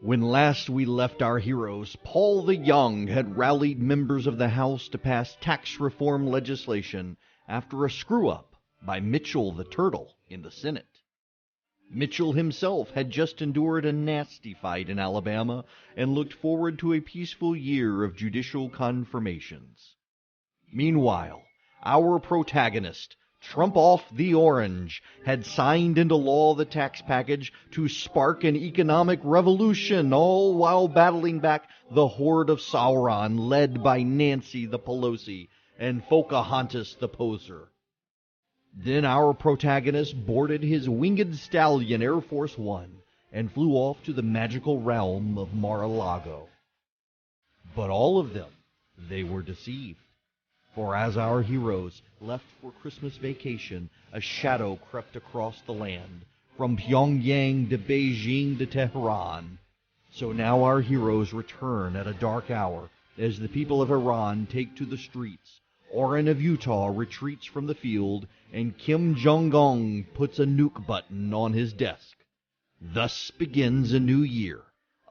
When last we left our heroes, Paul the Young had rallied members of the House to pass tax reform legislation after a screw-up by Mitchell the Turtle in the Senate. Mitchell himself had just endured a nasty fight in Alabama and looked forward to a peaceful year of judicial confirmations. Meanwhile, our protagonist, Trump-off the Orange, had signed into law the tax package to spark an economic revolution, all while battling back the horde of Sauron led by Nancy the Pelosi and Pocahontas the Poser. Then our protagonist boarded his winged stallion Air Force One and flew off to the magical realm of Mar-a-Lago. But all of them, they were deceived. For as our heroes left for Christmas vacation, a shadow crept across the land, from Pyongyang to Beijing to Tehran. So now our heroes return at a dark hour, as the people of Iran take to the streets. Orrin of Utah retreats from the field, and Kim Jong-un puts a nuke button on his desk. Thus begins a new year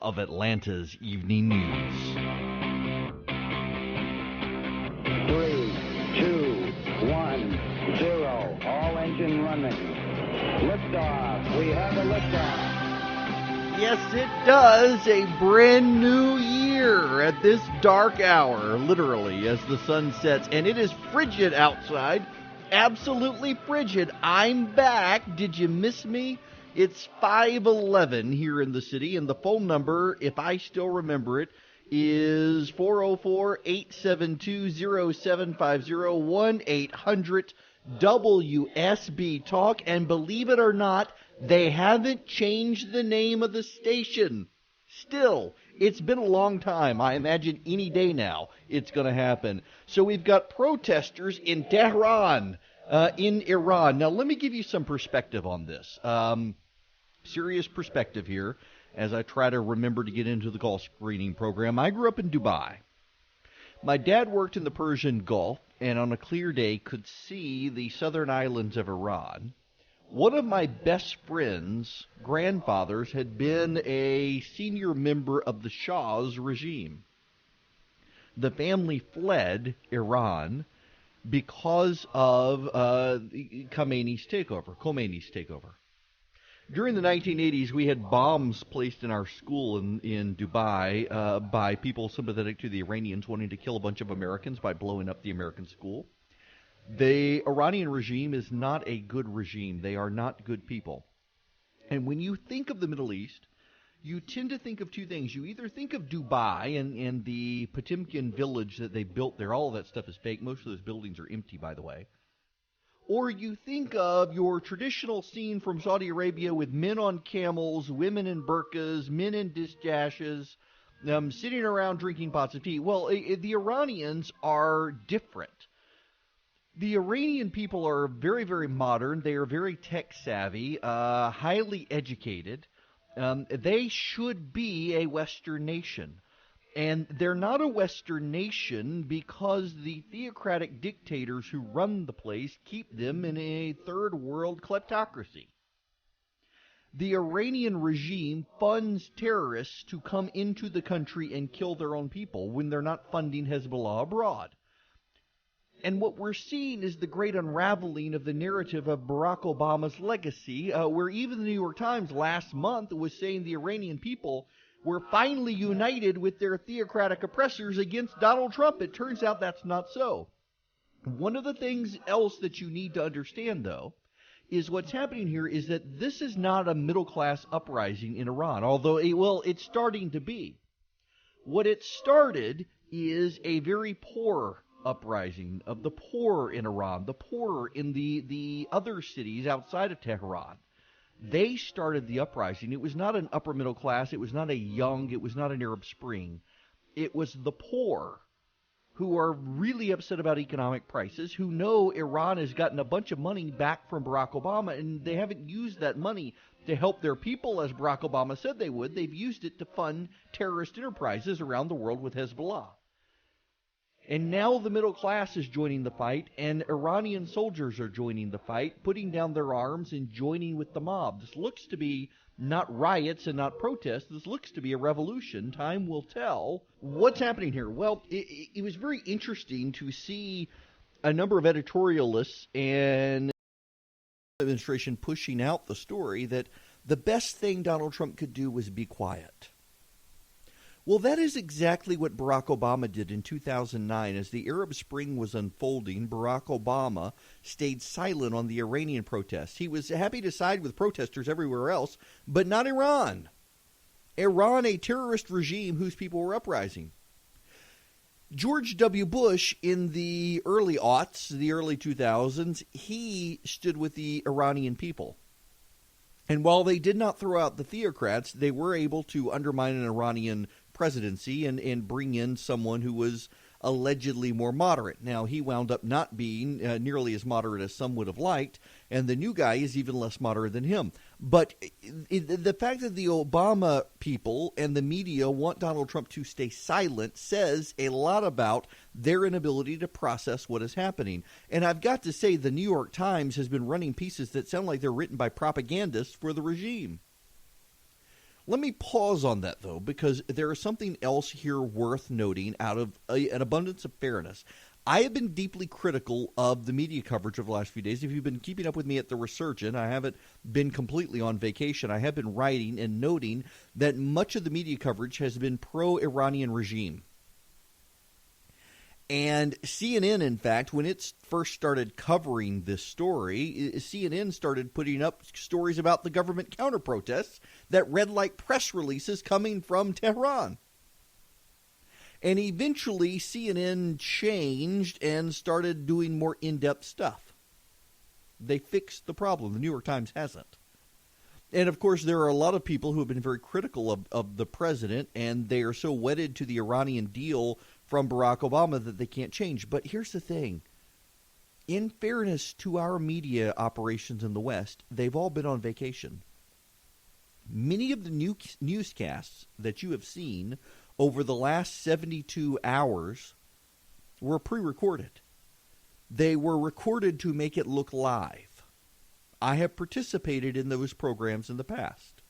of Atlanta's Evening News. 3, 2, 1, 0. All engine running. Liftoff. We have a liftoff. Yes, it does. A brand new year at this dark hour, literally, as the sun sets. And it is frigid outside. Absolutely frigid. I'm back. Did you miss me? It's 5:11 here in the city, and the phone number, if I still remember it, is 404-872-0750, 1-800-WSB-TALK. And believe it or not, they haven't changed the name of the station. Still, it's been a long time. I imagine any day now it's going to happen. So we've got protesters in Tehran, in Iran. Now, let me give you some perspective on this. Serious perspective here as I try to remember to get into the Gulf screening program. I grew up in Dubai. My dad worked in the Persian Gulf and on a clear day could see the southern islands of Iran. One of my best friend's grandfathers had been a senior member of the Shah's regime. The family fled Iran because of Khomeini's takeover. During the 1980s, we had bombs placed in our school in Dubai by people sympathetic to the Iranians wanting to kill a bunch of Americans by blowing up the American school. The Iranian regime is not a good regime. They are not good people. And when you think of the Middle East, you tend to think of two things. You either think of Dubai and the Potemkin village that they built there. All of that stuff is fake. Most of those buildings are empty, by the way. Or you think of your traditional scene from Saudi Arabia with men on camels, women in burqas, men in dishdashes, sitting around drinking pots of tea. Well, the Iranians are different. The Iranian people are very, very modern. They are very tech-savvy, highly educated. They should be a Western nation. And they're not a Western nation because the theocratic dictators who run the place keep them in a third-world kleptocracy. The Iranian regime funds terrorists to come into the country and kill their own people when they're not funding Hezbollah abroad. And what we're seeing is the great unraveling of the narrative of Barack Obama's legacy, where even the New York Times last month was saying the Iranian people were finally united with their theocratic oppressors against Donald Trump. It turns out that's not so. One of the things else that you need to understand, though, is what's happening here is that this is not a middle-class uprising in Iran, although, it's starting to be. What it started is a very poor uprising of the poor in Iran, the poor in the other cities outside of Tehran. They started the uprising. It was not an upper middle class. It was not it was not an Arab Spring. It was the poor who are really upset about economic prices, who know Iran has gotten a bunch of money back from Barack Obama, and they haven't used that money to help their people as Barack Obama said they would. They've used it to fund terrorist enterprises around the world with Hezbollah. And now the middle class is joining the fight, and Iranian soldiers are joining the fight, putting down their arms and joining with the mob. This looks to be not riots and not protests. This looks to be a revolution. Time will tell. What's happening here? Well, it was very interesting to see a number of editorialists and the administration pushing out the story that the best thing Donald Trump could do was be quiet. Well, that is exactly what Barack Obama did in 2009. As the Arab Spring was unfolding, Barack Obama stayed silent on the Iranian protests. He was happy to side with protesters everywhere else, but not Iran. Iran, a terrorist regime whose people were uprising. George W. Bush, in the early aughts, the early 2000s, he stood with the Iranian people. And while they did not throw out the theocrats, they were able to undermine an Iranian presidency and bring in someone who was allegedly more moderate. Now, he wound up not being nearly as moderate as some would have liked, and the new guy is even less moderate than him. But the fact that the Obama people and the media want Donald Trump to stay silent says a lot about their inability to process what is happening. And I've got to say, the New York Times has been running pieces that sound like they're written by propagandists for the regime. Let me pause on that, though, because there is something else here worth noting out of an abundance of fairness. I have been deeply critical of the media coverage of the last few days. If you've been keeping up with me at The Resurgent, I haven't been completely on vacation. I have been writing and noting that much of the media coverage has been pro-Iranian regime. And CNN, in fact, when it first started covering this story, CNN started putting up stories about the government counter-protests that read like press releases coming from Tehran. And eventually, CNN changed and started doing more in-depth stuff. They fixed the problem. The New York Times hasn't. And, of course, there are a lot of people who have been very critical of the president, and they are so wedded to the Iranian deal from Barack Obama that they can't change. But here's the thing. In fairness to our media operations in the West, they've all been on vacation. Many of the newscasts that you have seen over the last 72 hours were pre-recorded. They were recorded to make it look live. I have participated in those programs in the past.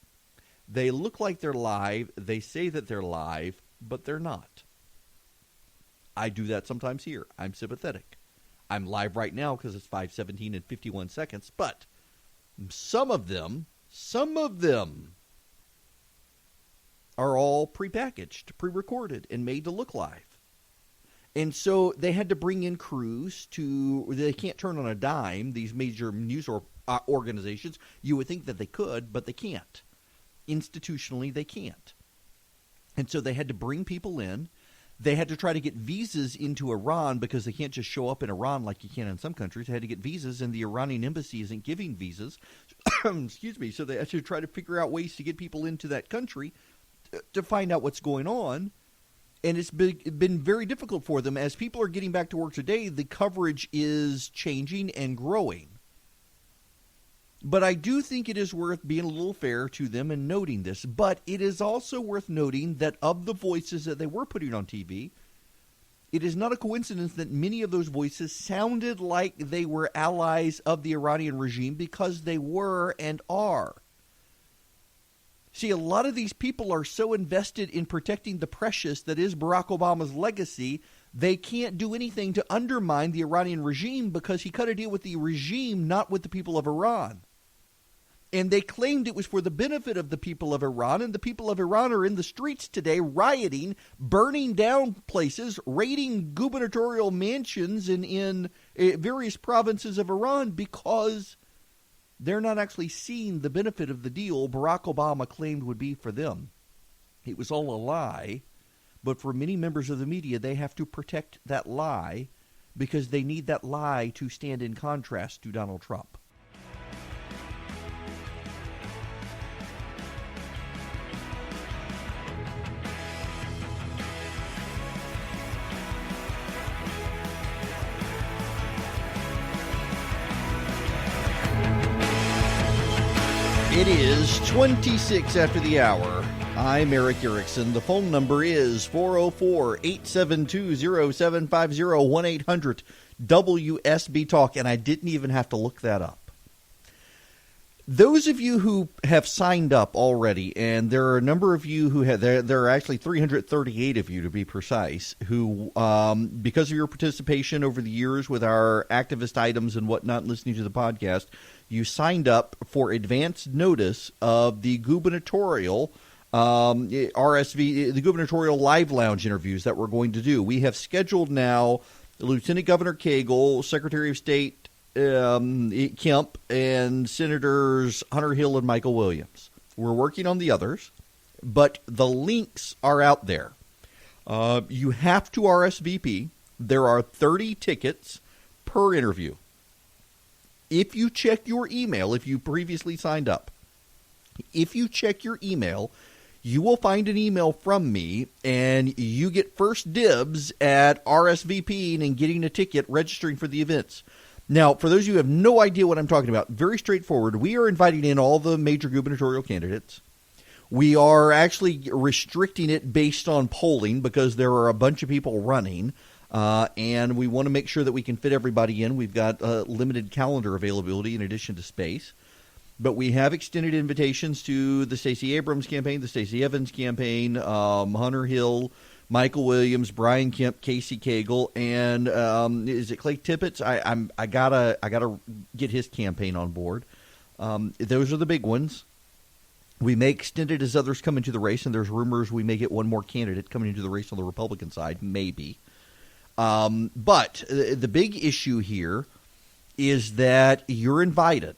They look like they're live. They say that they're live, but they're not. I do that sometimes here. I'm sympathetic. I'm live right now because it's 5:17 and 51 seconds, but some of them are all prepackaged, pre-recorded, and made to look live. And so they had to bring in crews they can't turn on a dime, these major news organizations. You would think that they could, but they can't. Institutionally, they can't. And so they had to bring people in. They had to try to get visas into Iran because they can't just show up in Iran like you can in some countries. They had to get visas, and the Iranian embassy isn't giving visas. Excuse me. So they had to try to figure out ways to get people into that country to find out what's going on. And it's been very difficult for them. As people are getting back to work today, the coverage is changing and growing. But I do think it is worth being a little fair to them and noting this. But it is also worth noting that of the voices that they were putting on TV, it is not a coincidence that many of those voices sounded like they were allies of the Iranian regime, because they were and are. See, a lot of these people are so invested in protecting the precious that is Barack Obama's legacy, they can't do anything to undermine the Iranian regime because he cut a deal with the regime, not with the people of Iran. And they claimed it was for the benefit of the people of Iran, and the people of Iran are in the streets today rioting, burning down places, raiding gubernatorial mansions in various provinces of Iran because they're not actually seeing the benefit of the deal Barack Obama claimed would be for them. It was all a lie, but for many members of the media, they have to protect that lie because they need that lie to stand in contrast to Donald Trump. It is 26 after the hour. I'm Erick Erickson. The phone number is 404-872-0750, 1-800-WSB-TALK, and I didn't even have to look that up. Those of you who have signed up already, and there are a number of you who have, there are actually 338 of you to be precise, who, because of your participation over the years with our activist items and whatnot, listening to the podcast, you signed up for advance notice of the gubernatorial RSV, the gubernatorial live lounge interviews that we're going to do. We have scheduled now Lieutenant Governor Cagle, Secretary of State Kemp, and Senators Hunter Hill and Michael Williams. We're working on the others, but the links are out there. You have to RSVP. There are 30 tickets per interview. If you check your email, if you previously signed up, if you check your email, you will find an email from me, and you get first dibs at RSVPing and getting a ticket, registering for the events. Now, for those of you who have no idea what I'm talking about, very straightforward. We are inviting in all the major gubernatorial candidates. We are actually restricting it based on polling because there are a bunch of people running, and we want to make sure that we can fit everybody in. We've got limited calendar availability in addition to space. But we have extended invitations to the Stacey Abrams campaign, the Stacey Evans campaign, Hunter Hill, Michael Williams, Brian Kemp, Casey Cagle, and is it Clay Tippett? I gotta get his campaign on board. Those are the big ones. We may extend it as others come into the race, and there's rumors we may get one more candidate coming into the race on the Republican side, maybe. But the big issue here is that you're invited.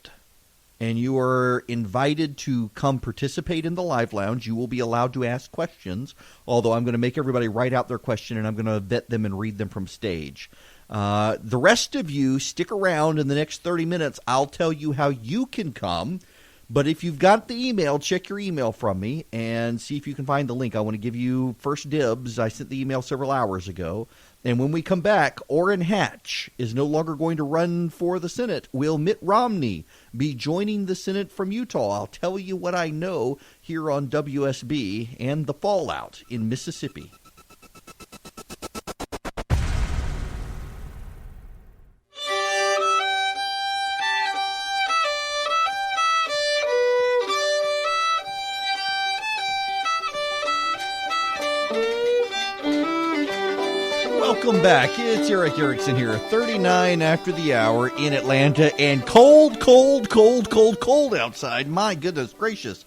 And you are invited to come participate in the live lounge. You will be allowed to ask questions, although I'm going to make everybody write out their question, and I'm going to vet them and read them from stage. The rest of you, stick around in the next 30 minutes. I'll tell you how you can come. But if you've got the email, check your email from me and see if you can find the link. I want to give you first dibs. I sent the email several hours ago. And when we come back, Orrin Hatch is no longer going to run for the Senate. Will Mitt Romney be joining the Senate from Utah? I'll tell you what I know here on WSB and the fallout in Mississippi. Welcome back. It's Erick Erickson here, 39 after the hour in Atlanta, and cold outside. My goodness gracious.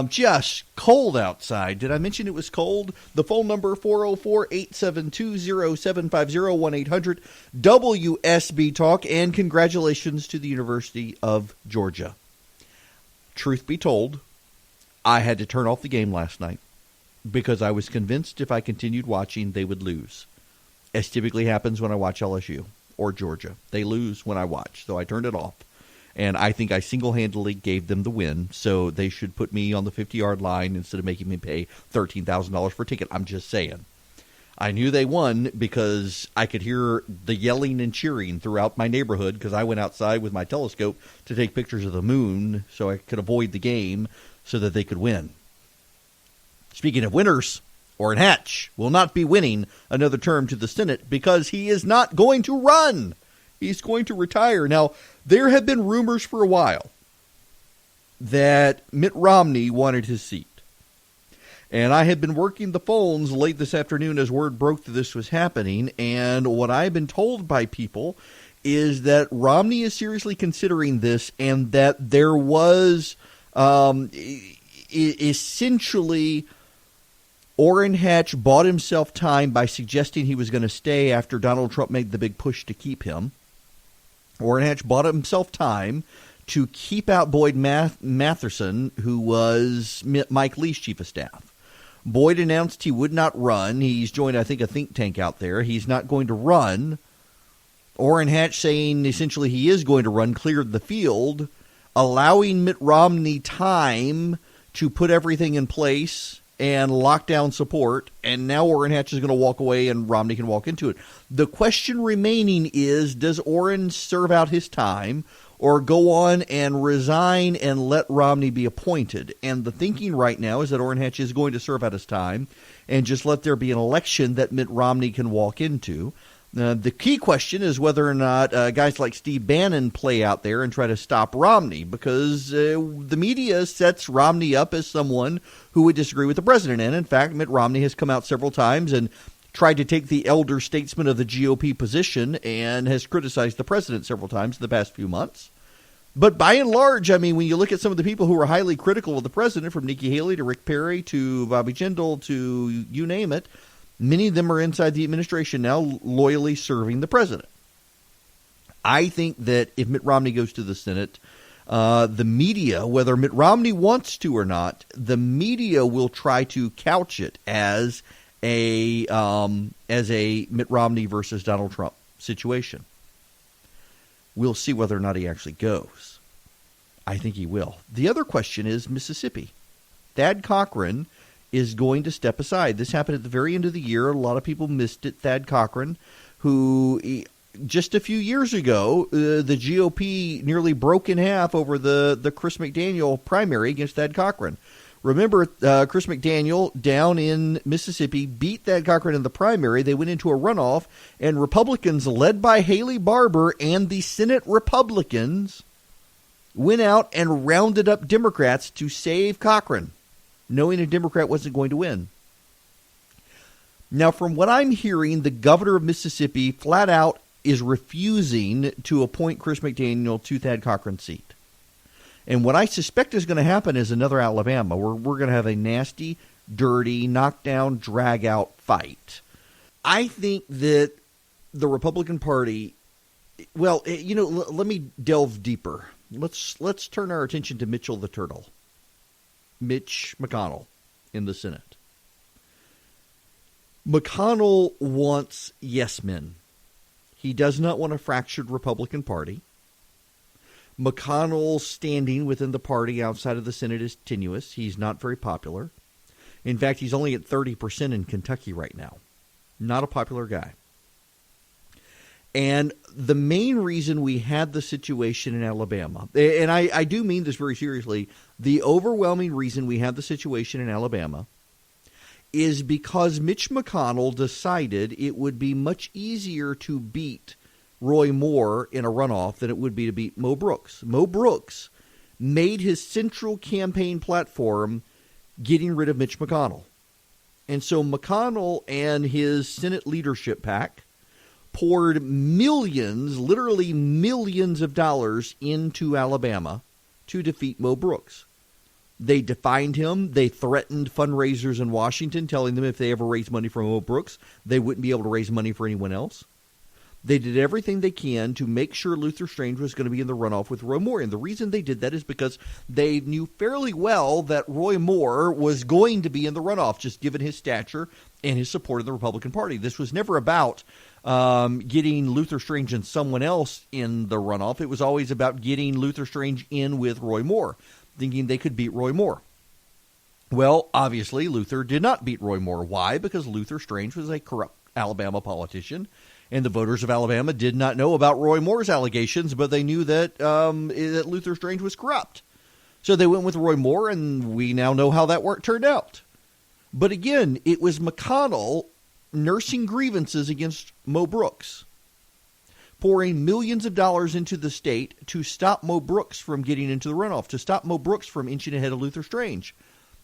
Just cold outside. Did I mention it was cold? The phone number, 404-872-0750, 1-800-WSB-TALK, and congratulations to the University of Georgia. Truth be told, I had to turn off the game last night because I was convinced if I continued watching, they would lose. As typically happens when I watch LSU or Georgia. They lose when I watch, so I turned it off. And I think I single-handedly gave them the win, so they should put me on the 50-yard line instead of making me pay $13,000 for a ticket. I'm just saying. I knew they won because I could hear the yelling and cheering throughout my neighborhood because I went outside with my telescope to take pictures of the moon so I could avoid the game so that they could win. Speaking of winners, Orrin Hatch will not be winning another term to the Senate because he is not going to run. He's going to retire. Now, there have been rumors for a while that Mitt Romney wanted his seat. And I had been working the phones late this afternoon as word broke that this was happening. And what I've been told by people is that Romney is seriously considering this and that there was essentially Orrin Hatch bought himself time by suggesting he was going to stay after Donald Trump made the big push to keep him. Orrin Hatch bought himself time to keep out Boyd Matheson, who was Mike Lee's chief of staff. Boyd announced he would not run. He's joined, I think, a think tank out there. He's not going to run. Orrin Hatch saying essentially he is going to run, cleared the field, allowing Mitt Romney time to put everything in place and lock down support, and now Orrin Hatch is going to walk away and Romney can walk into it. The question remaining is, does Orrin serve out his time, or go on and resign and let Romney be appointed. And the thinking right now is that Orrin Hatch is going to serve out his time and just let there be an election that Mitt Romney can walk into. The key question is whether or not guys like Steve Bannon play out there and try to stop Romney, because the media sets Romney up as someone who would disagree with the president. And in fact, Mitt Romney has come out several times and tried to take the elder statesman of the GOP position and has criticized the president several times in the past few months. But by and large, I mean, when you look at some of the people who are highly critical of the president, from Nikki Haley to Rick Perry to Bobby Jindal to you name it, many of them are inside the administration now, loyally serving the president. I think that if Mitt Romney goes to the Senate, the media, whether Mitt Romney wants to or not, the media will try to couch it as a Mitt Romney versus Donald Trump situation. We'll see whether or not he actually goes. I think he will. The other question is Mississippi. Thad Cochran is going to step aside. This happened at the very end of the year. A lot of people missed it. Thad Cochran, who just a few years ago, the GOP nearly broke in half over the Chris McDaniel primary against Thad Cochran. Remember, Chris McDaniel down in Mississippi beat Thad Cochran in the primary. They went into a runoff, and Republicans led by Haley Barbour and the Senate Republicans went out and rounded up Democrats to save Cochran, knowing a Democrat wasn't going to win. Now, from what I'm hearing, the governor of Mississippi flat out is refusing to appoint Chris McDaniel to Thad Cochran's seat. And what I suspect is going to happen is another Alabama, where we're going to have a nasty, dirty, knockdown, drag-out fight. I think that the Republican Party, well, let me delve deeper. Let's turn our attention to Mitchell the Turtle. Mitch McConnell in the Senate. McConnell wants yes men. He does not want a fractured Republican Party. McConnell's standing within the party outside of the Senate is tenuous. He's not very popular. In fact, he's only at 30% in Kentucky right now. Not a popular guy. And the main reason we had the situation in Alabama, and I do mean this very seriously, the overwhelming reason we had the situation in Alabama is because Mitch McConnell decided it would be much easier to beat Roy Moore in a runoff than it would be to beat Mo Brooks. Mo Brooks made his central campaign platform getting rid of Mitch McConnell. And so McConnell and his Senate leadership pack poured millions, literally millions of dollars into Alabama to defeat Mo Brooks. They defined him. They threatened fundraisers in Washington, telling them if they ever raised money for Mo Brooks, they wouldn't be able to raise money for anyone else. They did everything they can to make sure Luther Strange was going to be in the runoff with Roy Moore. And the reason they did that is because they knew fairly well that Roy Moore was going to be in the runoff, just given his stature and his support of the Republican Party. This was never about getting Luther Strange and someone else in the runoff. It was always about getting Luther Strange in with Roy Moore, thinking they could beat Roy Moore. Well, obviously, Luther did not beat Roy Moore. Why? Because Luther Strange was a corrupt Alabama politician, and the voters of Alabama did not know about Roy Moore's allegations, but they knew that that Luther Strange was corrupt. So they went with Roy Moore, and we now know how that turned out. But again, it was McConnell nursing grievances against Mo Brooks, pouring millions of dollars into the state to stop Mo Brooks from getting into the runoff, to stop Mo Brooks from inching ahead of Luther Strange.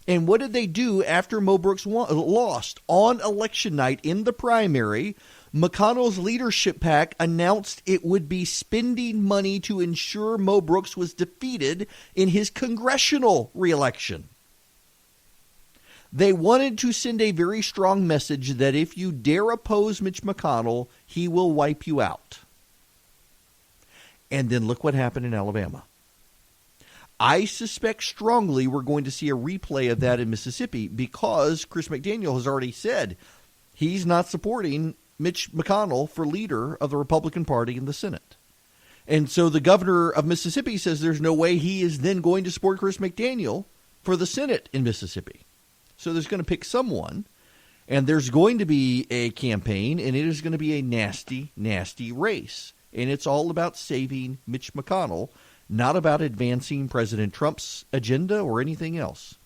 And what did they do after Mo Brooks lost? On election night in the primary, McConnell's leadership pack announced it would be spending money to ensure Mo Brooks was defeated in his congressional reelection. They wanted to send a very strong message that if you dare oppose Mitch McConnell, he will wipe you out. And then look what happened in Alabama. I suspect strongly we're going to see a replay of that in Mississippi because Chris McDaniel has already said he's not supporting Mitch McConnell for leader of the Republican Party in the Senate. And so the governor of Mississippi says there's no way he is then going to support Chris McDaniel for the Senate in Mississippi. So there's going to pick someone, and there's going to be a campaign, and it is going to be a nasty, nasty race. And it's all about saving Mitch McConnell not about advancing President Trump's agenda or anything else.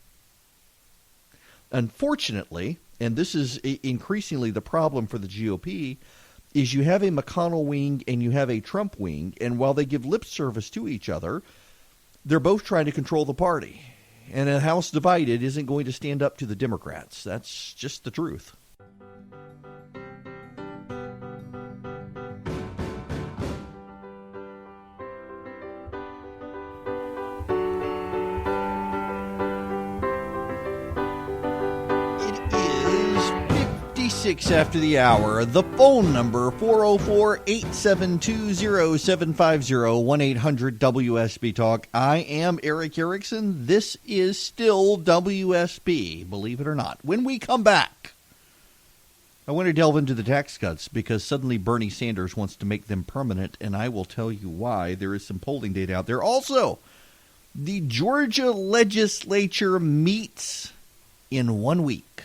Unfortunately, and this is increasingly the problem for the GOP, is you have a McConnell wing and you have a Trump wing, and while they give lip service to each other, they're both trying to control the party. And a House divided isn't going to stand up to the Democrats. That's just the truth. After the hour. The phone number 404-872-0750 1-800-WSB Talk. I am Erick Erickson. This is still WSB, believe it or not. When we come back, I want to delve into the tax cuts because suddenly Bernie Sanders wants to make them permanent, and I will tell you why. There is some polling data out there. Also, the Georgia legislature meets in 1 week.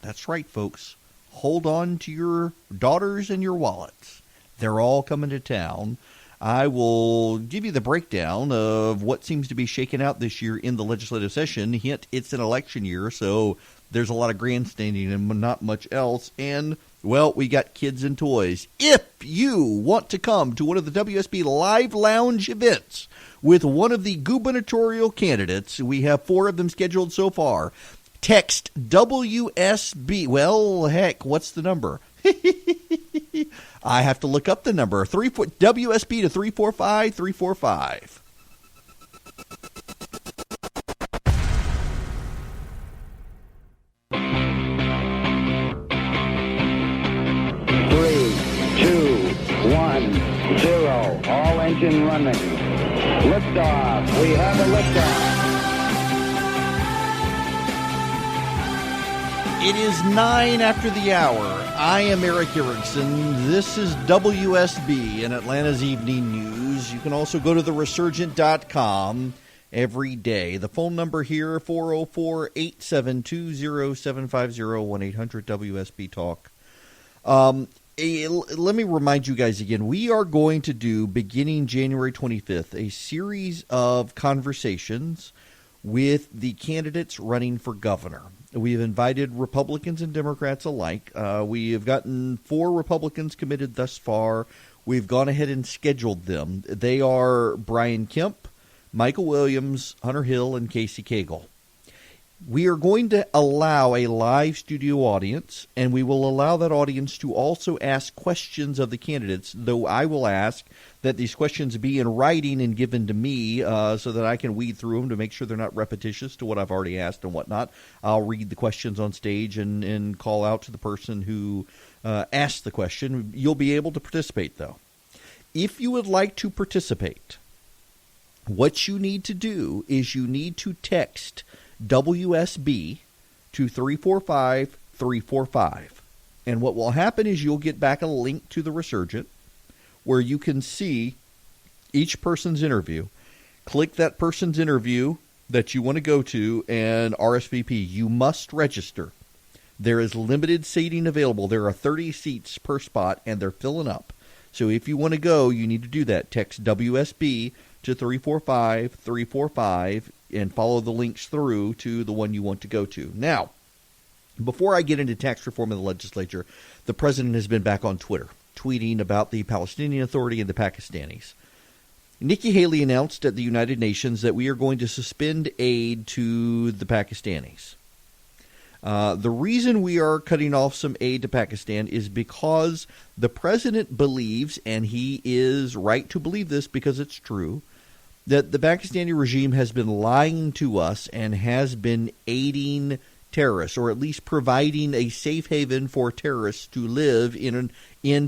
That's right, folks. Hold on to your daughters and your wallets. They're all coming to town. I will give you the breakdown of what seems to be shaken out this year in the legislative session. Hint, it's an election year, so there's a lot of grandstanding and not much else. And, well, we got kids and toys. If you want to come to one of the WSB Live Lounge events with one of the gubernatorial candidates, we have 4 of them scheduled so far. Text WSB. Well, heck, what's the number? I have to look up the number. WSB to 345-345. Three, two, 1, 0. All engine running. Liftoff. We have a liftoff. It is 9 after the hour. I am Erick Erickson. This is WSB and Atlanta's Evening News. You can also go to theresurgent.com every day. The phone number here, 404-872-0750, 1-800-WSB Talk. Let me remind you guys again, we are going to do, beginning January 25th, a series of conversations with the candidates running for governor. We've invited Republicans and Democrats alike. We have gotten 4 Republicans committed thus far. We've gone ahead and scheduled them. They are Brian Kemp, Michael Williams, Hunter Hill, and Casey Cagle. We are going to allow a live studio audience, and we will allow that audience to also ask questions of the candidates, though I will ask that these questions be in writing and given to me so that I can weed through them to make sure they're not repetitious to what I've already asked and whatnot. I'll read the questions on stage and call out to the person who asked the question. You'll be able to participate, though. If you would like to participate, what you need to do is you need to text WSB to 345-345. And what will happen is you'll get back a link to the Resurgent where you can see each person's interview. Click that person's interview that you want to go to and RSVP. You must register. There is limited seating available. There are 30 seats per spot, and they're filling up. So if you want to go, you need to do that. Text WSB to 345-345 and follow the links through to the one you want to go to. Now, before I get into tax reform in the legislature, the president has been back on Twitter, tweeting about the Palestinian Authority and the Pakistanis. Nikki Haley announced at the United Nations that we are going to suspend aid to the Pakistanis. The reason we are cutting off some aid to Pakistan is because the president believes, and he is right to believe this because it's true, that the Pakistani regime has been lying to us and has been aiding terrorists, or at least providing a safe haven for terrorists to live in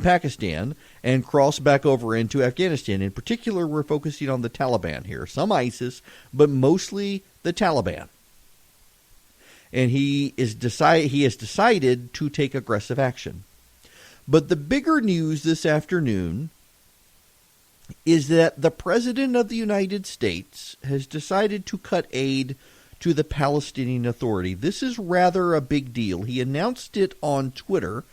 Pakistan and cross back over into Afghanistan. In particular, we're focusing on the Taliban here. Some ISIS, but mostly the Taliban. And he has decided to take aggressive action. But the bigger news this afternoon is that the President of the United States has decided to cut aid to the Palestinian Authority. This is rather a big deal. He announced it on Twitter.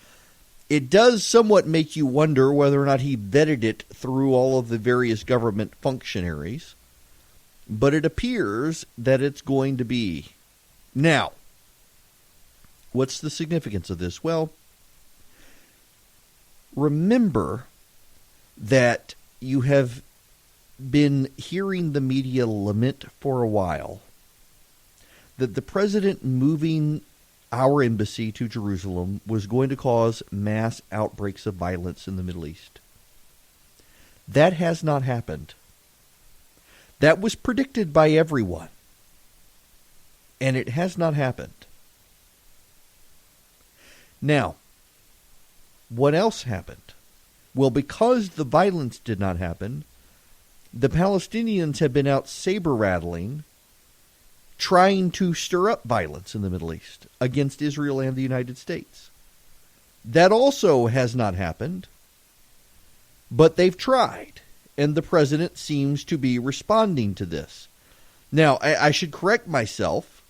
It does somewhat make you wonder whether or not he vetted it through all of the various government functionaries, but it appears that it's going to be. Now, what's the significance of this? Well, remember that you have been hearing the media lament for a while that the president moving our embassy to Jerusalem was going to cause mass outbreaks of violence in the Middle East. That has not happened. That was predicted by everyone, and it has not happened. Now, what else happened? Well, because the violence did not happen, the Palestinians have been out saber-rattling, trying to stir up violence in the Middle East against Israel and the United States. That also has not happened, but they've tried, and the president seems to be responding to this. Now, I should correct myself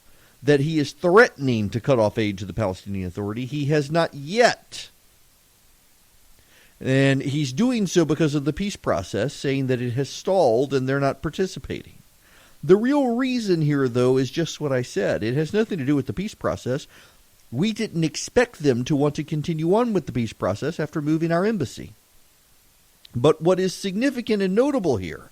that he is threatening to cut off aid to the Palestinian Authority. He has not yet. And he's doing so because of the peace process, saying that it has stalled and they're not participating. The real reason here, though, is just what I said. It has nothing to do with the peace process. We didn't expect them to want to continue on with the peace process after moving our embassy. But what is significant and notable here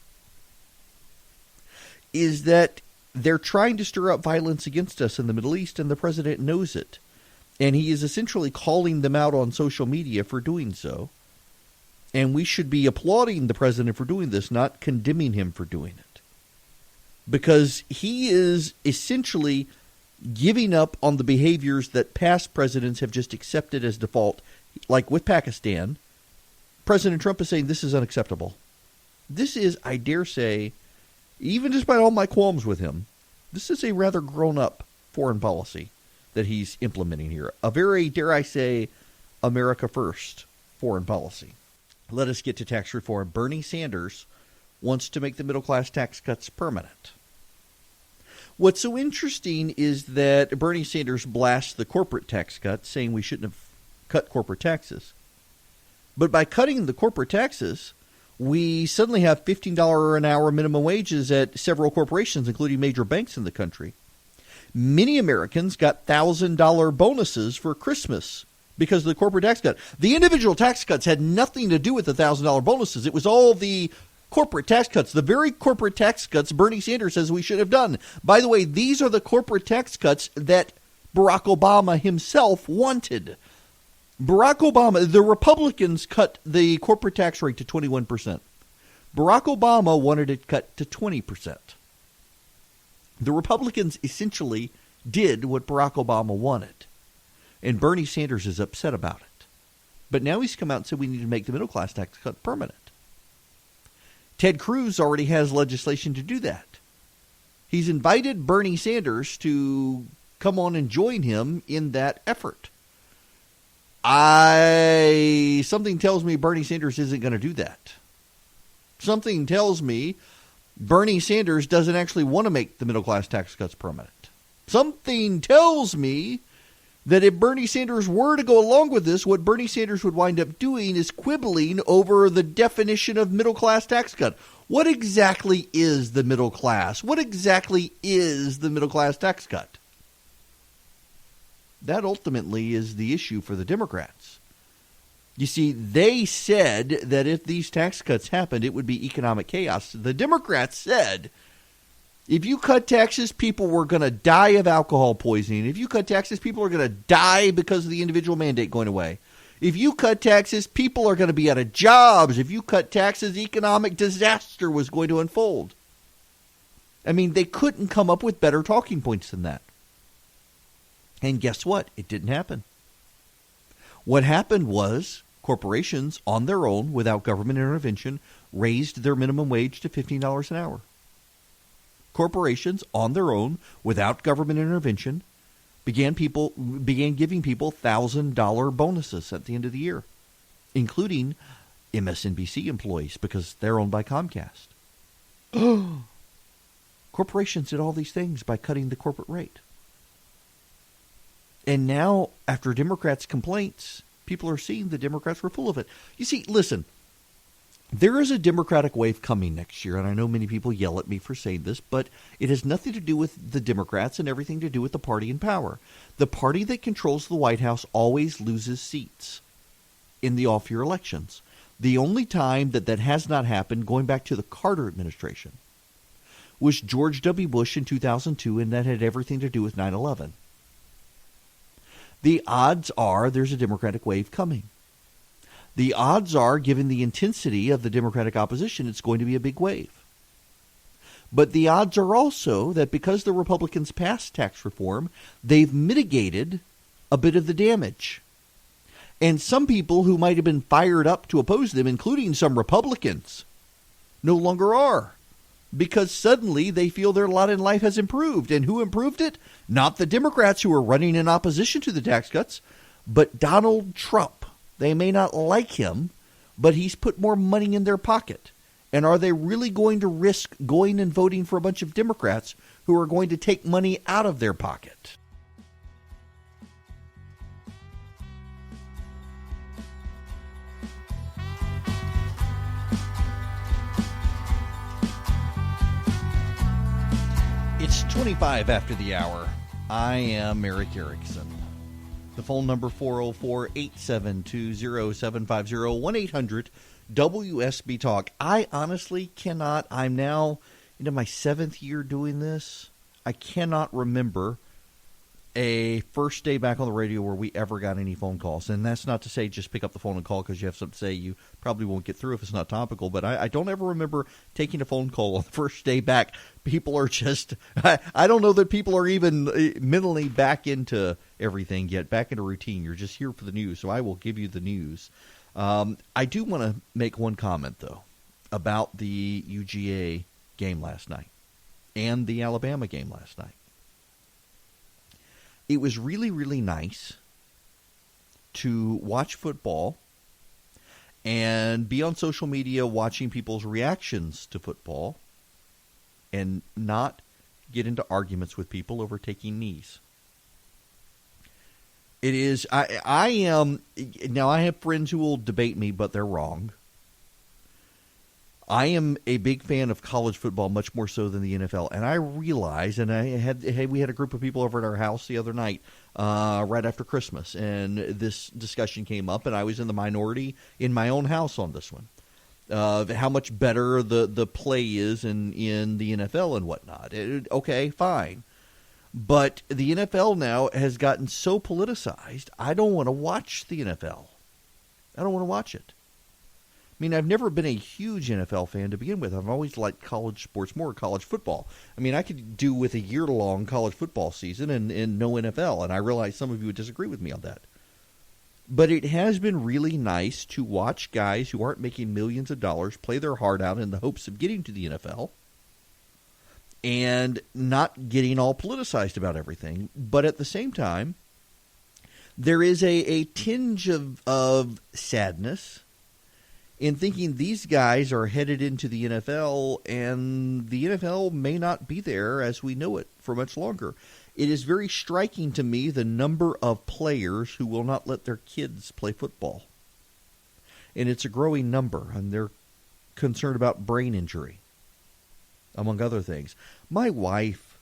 is that they're trying to stir up violence against us in the Middle East, and the president knows it. And he is essentially calling them out on social media for doing so. And we should be applauding the president for doing this, not condemning him for doing it. Because he is essentially giving up on the behaviors that past presidents have just accepted as default. Like with Pakistan, President Trump is saying this is unacceptable. This is, I dare say, even despite all my qualms with him, this is a rather grown-up foreign policy that he's implementing here. A very, dare I say, America first foreign policy. Let us get to tax reform. Bernie Sanders wants to make the middle-class tax cuts permanent. What's so interesting is that Bernie Sanders blasts the corporate tax cut, saying we shouldn't have cut corporate taxes. But by cutting the corporate taxes, we suddenly have $15 an hour minimum wages at several corporations, including major banks in the country. Many Americans got $1,000 bonuses for Christmas because of the corporate tax cut. The individual tax cuts had nothing to do with the $1,000 bonuses. It was all the corporate tax cuts, the very corporate tax cuts Bernie Sanders says we should have done. By the way, these are the corporate tax cuts that Barack Obama himself wanted. Barack Obama, the Republicans cut the corporate tax rate to 21%. Barack Obama wanted it cut to 20%. The Republicans essentially did what Barack Obama wanted. And Bernie Sanders is upset about it. But now he's come out and said we need to make the middle-class tax cut permanent. Ted Cruz already has legislation to do that. He's invited Bernie Sanders to come on and join him in that effort. Something tells me Bernie Sanders isn't going to do that. Something tells me Bernie Sanders doesn't actually want to make the middle-class tax cuts permanent. Something tells me that if Bernie Sanders were to go along with this, what Bernie Sanders would wind up doing is quibbling over the definition of middle-class tax cut. What exactly is the middle class? What exactly is the middle-class tax cut? That ultimately is the issue for the Democrats. You see, they said that if these tax cuts happened, it would be economic chaos. The Democrats said if you cut taxes, people were going to die of alcohol poisoning. If you cut taxes, people are going to die because of the individual mandate going away. If you cut taxes, people are going to be out of jobs. If you cut taxes, economic disaster was going to unfold. I mean, they couldn't come up with better talking points than that. And guess what? It didn't happen. What happened was corporations on their own, without government intervention, raised their minimum wage to $15 an hour. Corporations on their own, without government intervention, began giving people $1,000 bonuses at the end of the year, including MSNBC employees because they're owned by Comcast. Corporations did all these things by cutting the corporate rate. And now, after Democrats' complaints, people are seeing the Democrats were full of it. You see, listen, there is a Democratic wave coming next year, and I know many people yell at me for saying this, but it has nothing to do with the Democrats and everything to do with the party in power. The party that controls the White House always loses seats in the off-year elections. The only time that has not happened, going back to the Carter administration, was George W. Bush in 2002, and that had everything to do with 9/11. The odds are there's a Democratic wave coming. The odds are, given the intensity of the Democratic opposition, it's going to be a big wave. But the odds are also that because the Republicans passed tax reform, they've mitigated a bit of the damage. And some people who might have been fired up to oppose them, including some Republicans, no longer are. Because suddenly they feel their lot in life has improved. And who improved it? Not the Democrats who are running in opposition to the tax cuts, but Donald Trump. They may not like him, but he's put more money in their pocket. And are they really going to risk going and voting for a bunch of Democrats who are going to take money out of their pocket? It's 25 after the hour. I am Erick Erickson. The phone number 404-872-0750, 1-800-WSB Talk. I honestly cannot. I'm now into my 7th year doing this. I cannot remember a first day back on the radio where we ever got any phone calls. And that's not to say just pick up the phone and call because you have something to say. You probably won't get through if it's not topical. But I don't ever remember taking a phone call on the first day back. People are just – I don't know that people are even mentally back into everything yet, back into routine. You're just here for the news, so I will give you the news. I do want to make one comment, though, about the UGA game last night and the Alabama game last night. It was really, really nice to watch football and be on social media watching people's reactions to football and not get into arguments with people over taking knees. It is, I am, now I have friends who will debate me, but they're wrong. I am a big fan of college football, much more so than the NFL. And I realize, and we had a group of people over at our house the other night, right after Christmas, and this discussion came up, and I was in the minority in my own house on this one. How much better the play is in the NFL and whatnot. Okay, fine. But the NFL now has gotten so politicized, I don't want to watch the NFL. I don't want to watch it. I mean, I've never been a huge NFL fan to begin with. I've always liked college sports more, college football. I mean, I could do with a year-long college football season and no NFL, and I realize some of you would disagree with me on that. But it has been really nice to watch guys who aren't making millions of dollars play their heart out in the hopes of getting to the NFL and not getting all politicized about everything. But at the same time, there is a tinge of sadness in thinking these guys are headed into the NFL, and the NFL may not be there as we know it for much longer. It is very striking to me the number of players who will not let their kids play football. And it's a growing number, and they're concerned about brain injury, among other things. My wife,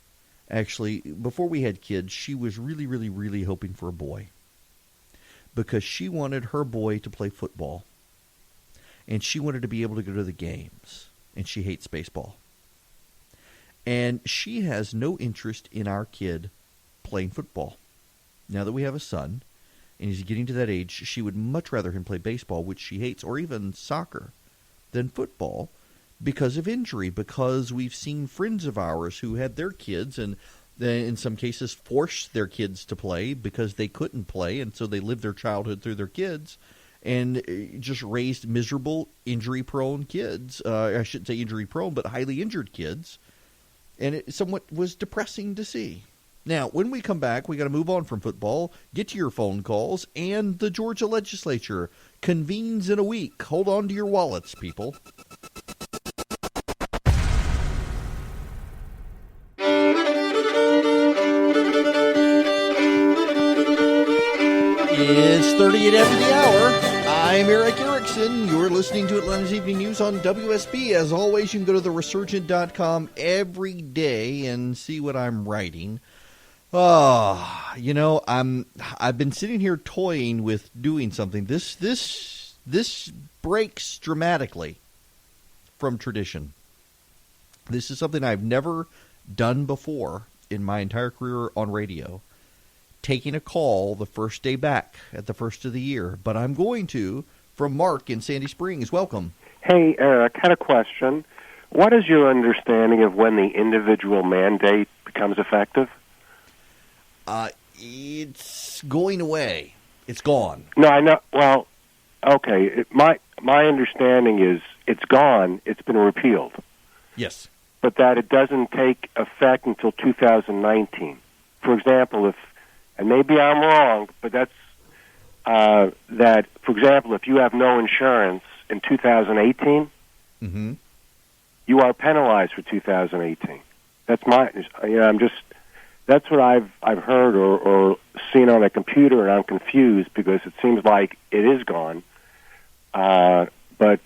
actually, before we had kids, she was really, really, really hoping for a boy because she wanted her boy to play football. And she wanted to be able to go to the games. And she hates baseball. And she has no interest in our kid playing football. Now that we have a son, and he's getting to that age, she would much rather him play baseball, which she hates, or even soccer, than football because of injury. Because we've seen friends of ours who had their kids, and in some cases forced their kids to play because they couldn't play, and so they lived their childhood through their kids. And just raised miserable, injury-prone kids. I shouldn't say injury-prone, but highly injured kids. And it somewhat was depressing to see. Now, when we come back, we got to move on from football, get to your phone calls, and the Georgia legislature convenes in a week. Hold on to your wallets, people. It's 8:30 at after the hour. I'm Erick Erickson. You're listening to Atlanta's Evening News on WSB. As always, you can go to theresurgent.com every day and see what I'm writing. I've been sitting here toying with doing something. This breaks dramatically from tradition. This is something I've never done before in my entire career on radio. Taking a call the first day back at the first of the year. But I'm going to from Mark in Sandy Springs. Welcome. Hey, Eric, I had a question. What is your understanding of when the individual mandate becomes effective? It's going away. It's gone. No, I know. Well, okay. My understanding is it's gone. It's been repealed. Yes. But that it doesn't take effect until 2019. For example, and maybe I'm wrong, but that's that, for example, if you have no insurance in 2018, mm-hmm. you are penalized for 2018. That's that's what I've heard or seen on a computer, and I'm confused because it seems like it is gone. But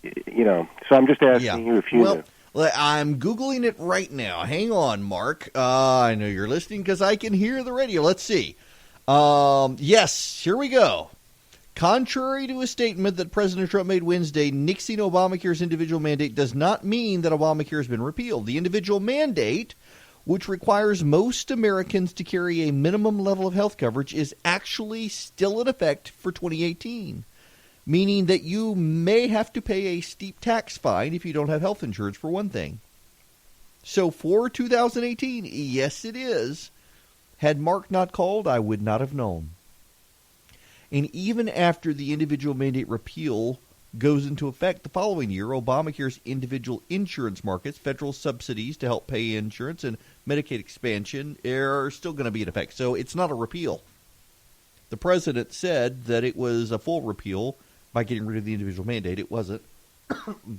so I'm just asking you if you know. Well, I'm Googling it right now. Hang on, Mark. I know you're listening because I can hear the radio. Let's see. Yes, here we go. Contrary to a statement that President Trump made Wednesday, nixing Obamacare's individual mandate does not mean that Obamacare has been repealed. The individual mandate, which requires most Americans to carry a minimum level of health coverage, is actually still in effect for 2018. Meaning that you may have to pay a steep tax fine if you don't have health insurance, for one thing. So for 2018, yes, it is. Had Mark not called, I would not have known. And even after the individual mandate repeal goes into effect the following year, Obamacare's individual insurance markets, federal subsidies to help pay insurance, and Medicaid expansion are still going to be in effect. So it's not a repeal. The president said that it was a full repeal by getting rid of the individual mandate. It wasn't.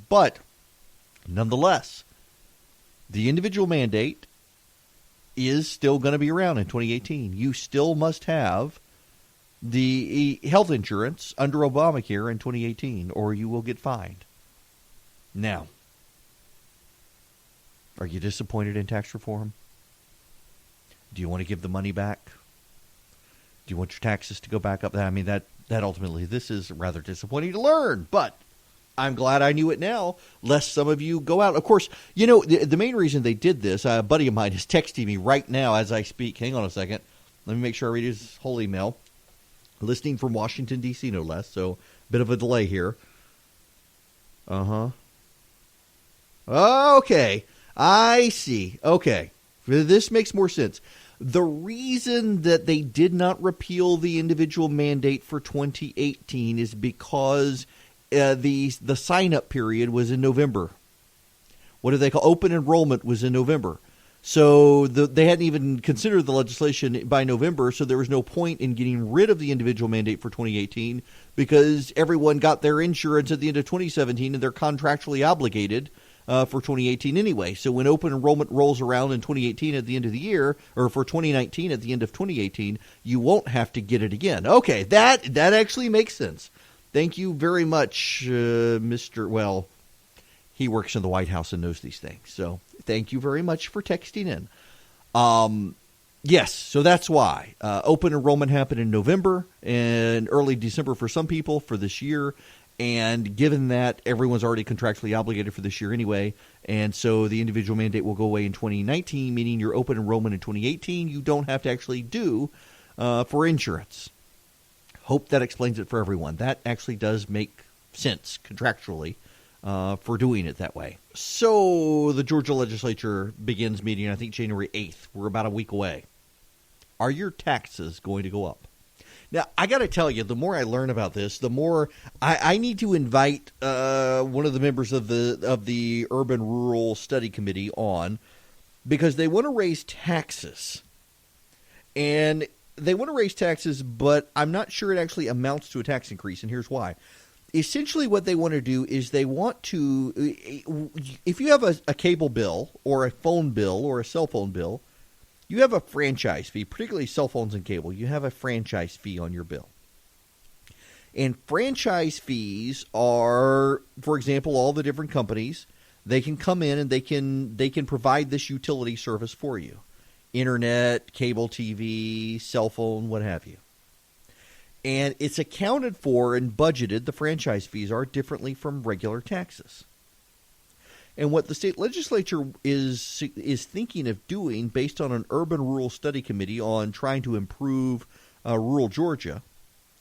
But nonetheless, the individual mandate is still going to be around in 2018. You still must have the health insurance under Obamacare in 2018, or you will get fined. Now, are you disappointed in tax reform? Do you want to give the money back? Do you want your taxes to go back up? I mean, that ultimately, this is rather disappointing to learn, but I'm glad I knew it now, lest some of you go out. Of course, the main reason they did this, a buddy of mine is texting me right now as I speak. Hang on a second. Let me make sure I read his whole email. Listening from Washington, D.C., no less, so a bit of a delay here. Okay, I see. Okay, this makes more sense. The reason that they did not repeal the individual mandate for 2018 is because the sign-up period was in November. What do they call open enrollment was in November. So they hadn't even considered the legislation by November, so there was no point in getting rid of the individual mandate for 2018 because everyone got their insurance at the end of 2017 and they're contractually obligated for 2018 anyway. So when open enrollment rolls around in 2018 at the end of the year, or for 2019 at the end of 2018, you won't have to get it again. Okay, that actually makes sense. Thank you very much, Mr. Well, he works in the White House and knows these things. So thank you very much for texting in. Yes, so that's why. Open enrollment happened in November and early December for some people for this year. And given that everyone's already contractually obligated for this year anyway, and so the individual mandate will go away in 2019, meaning your open enrollment in 2018, you don't have to actually do for insurance. Hope that explains it for everyone. That actually does make sense contractually for doing it that way. So the Georgia legislature begins meeting, I think, January 8th. We're about a week away. Are your taxes going to go up? Now, I got to tell you, the more I learn about this, the more I need to invite one of the members of the Urban Rural Study Committee on, because they want to raise taxes. And they want to raise taxes, but I'm not sure it actually amounts to a tax increase, and here's why. Essentially what they want to do is they want to, if you have a cable bill or a phone bill or a cell phone bill, you have a franchise fee, particularly cell phones and cable. You have a franchise fee on your bill. And franchise fees are, for example, all the different companies. They can come in and they can provide this utility service for you. Internet, cable TV, cell phone, what have you. And it's accounted for and budgeted, the franchise fees are, differently from regular taxes. And what the state legislature is thinking of doing, based on an urban rural study committee on trying to improve rural Georgia,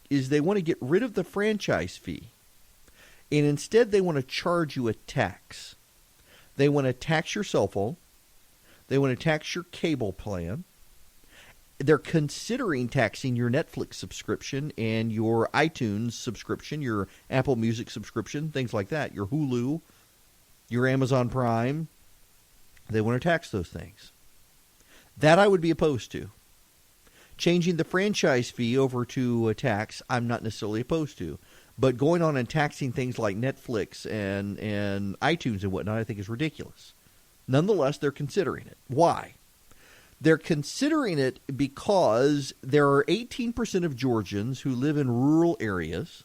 is they want to get rid of the franchise fee. And instead they want to charge you a tax. They want to tax your cell phone. They want to tax your cable plan. They're considering taxing your Netflix subscription and your iTunes subscription, your Apple Music subscription, things like that, your Hulu, your Amazon Prime. They want to tax those things. That I would be opposed to. Changing the franchise fee over to a tax, I'm not necessarily opposed to. But going on and taxing things like Netflix and iTunes and whatnot, I think is ridiculous. Nonetheless, they're considering it. Why? They're considering it because there are 18% of Georgians who live in rural areas,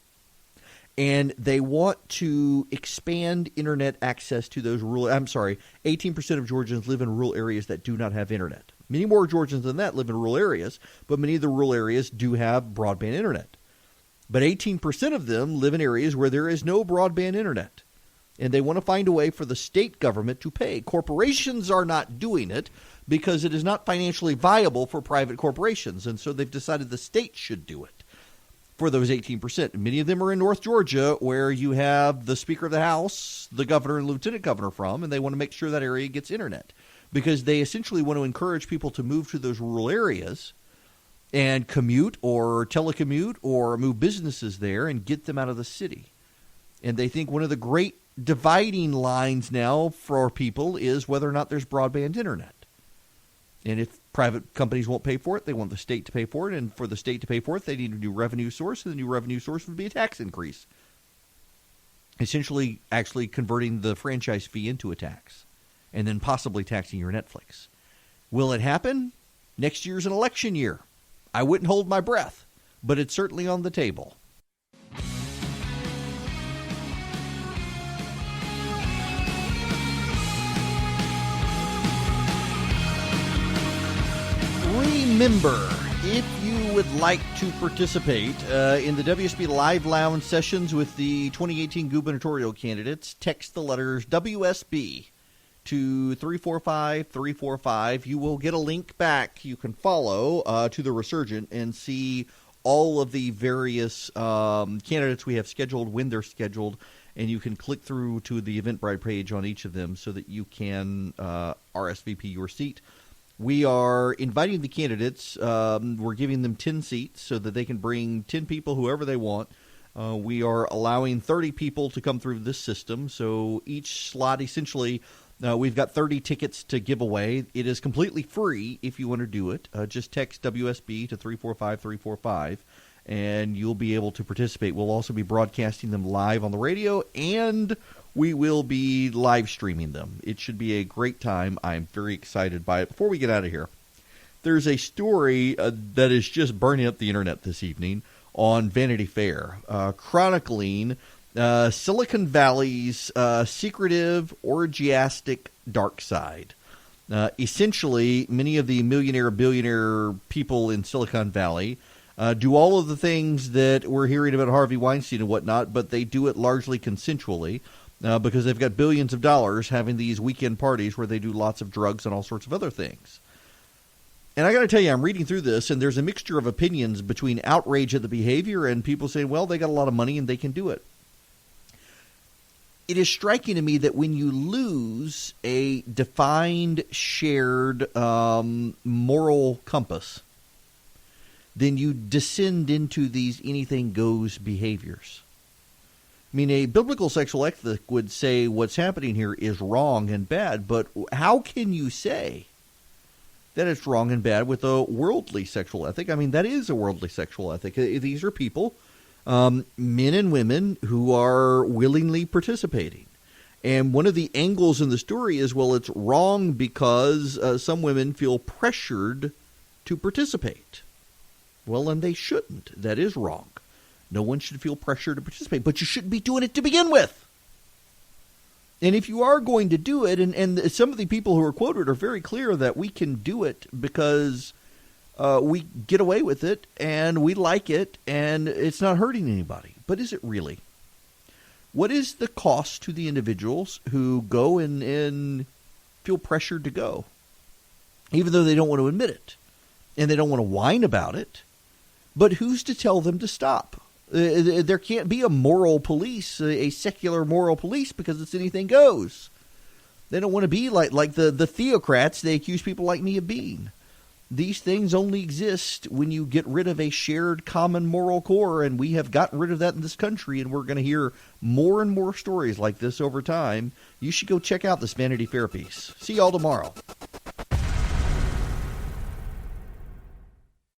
and they want to expand internet access to those rural. 18% of Georgians live in rural areas that do not have internet. Many more Georgians than that live in rural areas, but many of the rural areas do have broadband internet. But 18% of them live in areas where there is no broadband internet. And they want to find a way for the state government to pay. Corporations are not doing it because it is not financially viable for private corporations. And so they've decided the state should do it for those 18%. Many of them are in North Georgia, where you have the Speaker of the House, the governor, and lieutenant governor from, and they want to make sure that area gets internet because they essentially want to encourage people to move to those rural areas and commute or telecommute or move businesses there and get them out of the city. And they think one of the great dividing lines now for people is whether or not there's broadband internet. And if private companies won't pay for it, they want the state to pay for it. And for the state to pay for it, they need a new revenue source. And the new revenue source would be a tax increase. Essentially, actually converting the franchise fee into a tax. And then possibly taxing your Netflix. Will it happen? Next year's an election year. I wouldn't hold my breath, but it's certainly on the table. Remember, if you would like to participate in the WSB Live Lounge sessions with the 2018 gubernatorial candidates, text the letters WSB to 345-345. You will get a link back you can follow to the Resurgent and see all of the various candidates we have scheduled, when they're scheduled, and you can click through to the Eventbrite page on each of them so that you can RSVP your seat. We are inviting the candidates. We're giving them 10 seats so that they can bring 10 people, whoever they want. We are allowing 30 people to come through this system. So each slot, essentially, we've got 30 tickets to give away. It is completely free if you want to do it. Just text WSB to 345-345, and you'll be able to participate. We'll also be broadcasting them live on the radio, and we will be live streaming them. It should be a great time. I'm very excited by it. Before we get out of here, there's a story that is just burning up the internet this evening on Vanity Fair, chronicling Silicon Valley's secretive, orgiastic dark side. Essentially, many of the millionaire, billionaire people in Silicon Valley do all of the things that we're hearing about Harvey Weinstein and whatnot, but they do it largely consensually. Because they've got billions of dollars having these weekend parties where they do lots of drugs and all sorts of other things. And I got to tell you, I'm reading through this, and there's a mixture of opinions between outrage at the behavior and people saying, well, they got a lot of money and they can do it. It is striking to me that when you lose a defined, shared moral compass, then you descend into these anything-goes behaviors. I mean, a biblical sexual ethic would say what's happening here is wrong and bad, but how can you say that it's wrong and bad with a worldly sexual ethic? I mean, that is a worldly sexual ethic. These are people, men and women, who are willingly participating. And one of the angles in the story is, well, it's wrong because some women feel pressured to participate. Well, and they shouldn't. That is wrong. No one should feel pressure to participate, but you shouldn't be doing it to begin with. And if you are going to do it, and some of the people who are quoted are very clear that we can do it because we get away with it and we like it and it's not hurting anybody. But is it really? What is the cost to the individuals who go and feel pressured to go, even though they don't want to admit it and they don't want to whine about it? But who's to tell them to stop? There can't be a moral police, a secular moral police, because it's anything goes. They don't want to be like the theocrats they accuse people like me of being. These things only exist when you get rid of a shared common moral core, and we have gotten rid of that in this country, and we're going to hear more and more stories like this over time. You should go check out this Vanity Fair piece. See y'all tomorrow.